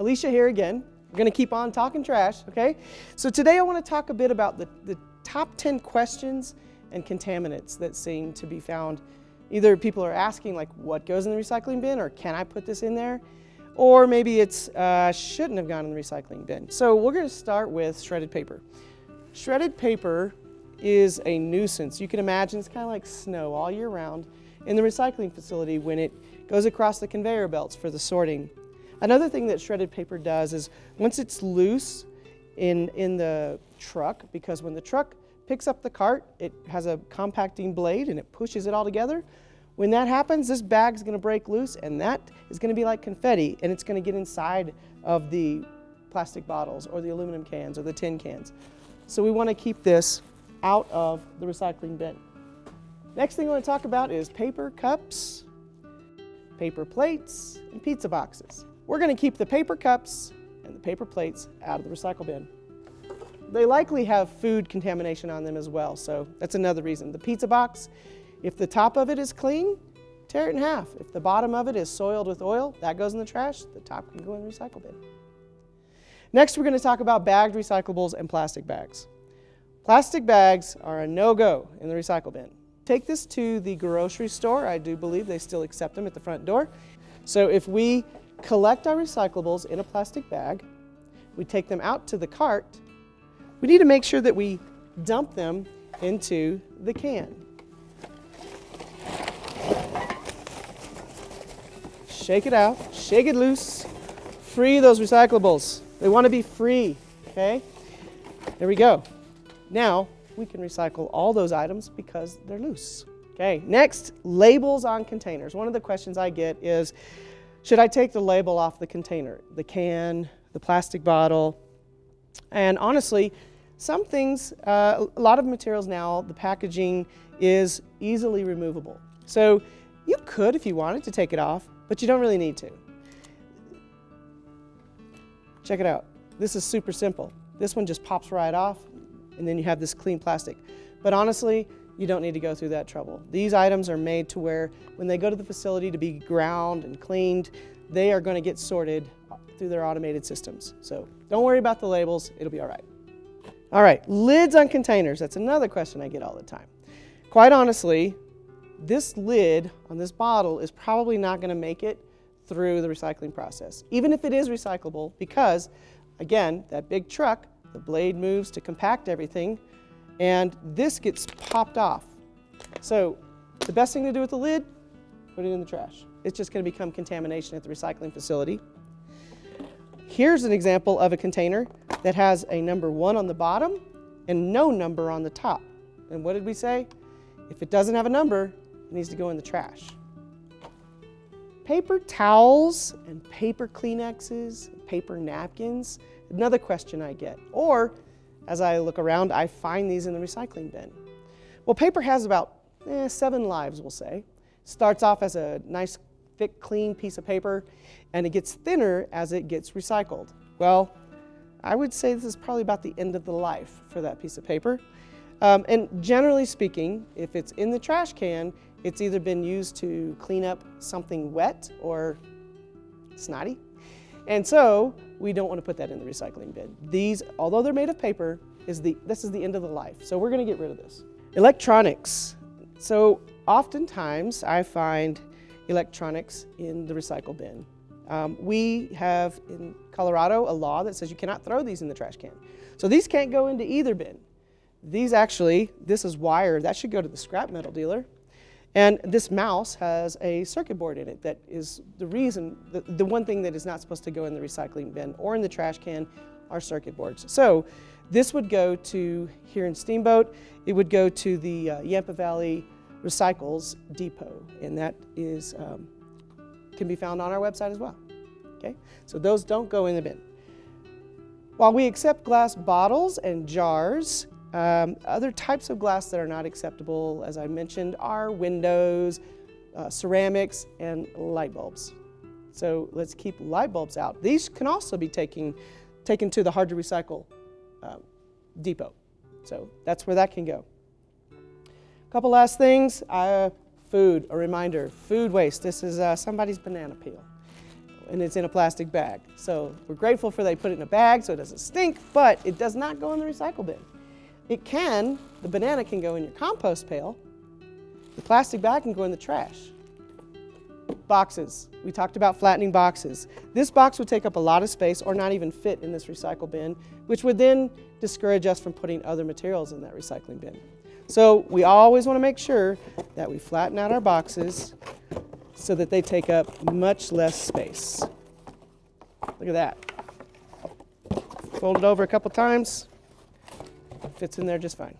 Alicia here again. We're going to keep on talking trash, okay? So today I want to talk a bit about the top 10 questions and contaminants that seem to be found. Either people are asking like, what goes in the recycling bin, or can I put this in there? Or maybe it's shouldn't have gone in the recycling bin. So we're going to start with shredded paper. Shredded paper is a nuisance. You can imagine it's kind of like snow all year round in the recycling facility when it goes across the conveyor belts for the sorting. Another thing that shredded paper does is once it's loose in the truck, because when the truck picks up the cart, it has a compacting blade and it pushes it all together. When that happens, this bag's going to break loose, and that is going to be like confetti, and it's going to get inside of the plastic bottles or the aluminum cans or the tin cans. So we want to keep this out of the recycling bin. Next thing I want to talk about is paper cups, paper plates, and pizza boxes. We're going to keep the paper cups and the paper plates out of the recycle bin. They likely have food contamination on them as well, so that's another reason. The pizza box, if the top of it is clean, tear it in half. If the bottom of it is soiled with oil, that goes in the trash. The top can go in the recycle bin. Next, we're going to talk about bagged recyclables and plastic bags. Plastic bags are a no-go in the recycle bin. Take this to the grocery store. I do believe they still accept them at the front door. So if we collect our recyclables in a plastic bag, we take them out to the cart, we need to make sure that we dump them into the can. Shake it out, shake it loose, free those recyclables. They want to be free, okay? There we go. Now we can recycle all those items because they're loose. Okay, next, labels on containers. One of the questions I get is, should I take the label off the container? The can, the plastic bottle? And honestly, some things, a lot of materials now, the packaging is easily removable. So you could, if you wanted, to take it off, but you don't really need to. Check it out. This is super simple. This one just pops right off, and then you have this clean plastic. But honestly, you don't need to go through that trouble. These items are made to where when they go to the facility to be ground and cleaned, they are going to get sorted through their automated systems. So don't worry about the labels, it'll be all right. All right, lids on containers. That's another question I get all the time. Quite honestly, this lid on this bottle is probably not going to make it through the recycling process, even if it is recyclable, because again, that big truck, the blade moves to compact everything, and this gets popped off. So the best thing to do with the lid, put it in the trash. It's just going to become contamination at the recycling facility. Here's an example of a container that has a number 1 on the bottom and no number on the top. And what did we say? If it doesn't have a number, it needs to go in the trash. Paper towels and paper Kleenexes, paper napkins, another question I get. Or, as I look around, I find these in the recycling bin. Well, paper has about 7 lives, we'll say. Starts off as a nice, thick, clean piece of paper, and it gets thinner as it gets recycled. Well, I would say this is probably about the end of the life for that piece of paper. And generally speaking, if it's in the trash can, it's either been used to clean up something wet or snotty. And so we don't want to put that in the recycling bin. These, although they're made of paper, this is the end of the life. So we're going to get rid of this. Electronics. So oftentimes I find electronics in the recycle bin. We have in Colorado a law that says you cannot throw these in the trash can. So these can't go into either bin. These actually, this is wire, that should go to the scrap metal dealer. And this mouse has a circuit board in it that is the reason, the one thing that is not supposed to go in the recycling bin or in the trash can are circuit boards. So this would go to, here in Steamboat, it would go to the Yampa Valley Recycles Depot, and that is, can be found on our website as well. Okay, so those don't go in the bin. While we accept glass bottles and jars, other types of glass that are not acceptable, as I mentioned, are windows, ceramics, and light bulbs. So let's keep light bulbs out. These can also be taken to the hard to recycle depot. So that's where that can go. A couple last things. Food, a reminder, food waste. This is somebody's banana peel. and it's in a plastic bag. So we're grateful for they put it in a bag so it doesn't stink, but it does not go in the recycle bin. It can, the banana can go in your compost pail, the plastic bag can go in the trash. Boxes, we talked about flattening boxes. This box would take up a lot of space or not even fit in this recycle bin, which would then discourage us from putting other materials in that recycling bin. So we always want to make sure that we flatten out our boxes so that they take up much less space. Look at that. Fold it over a couple times, fits in there just fine.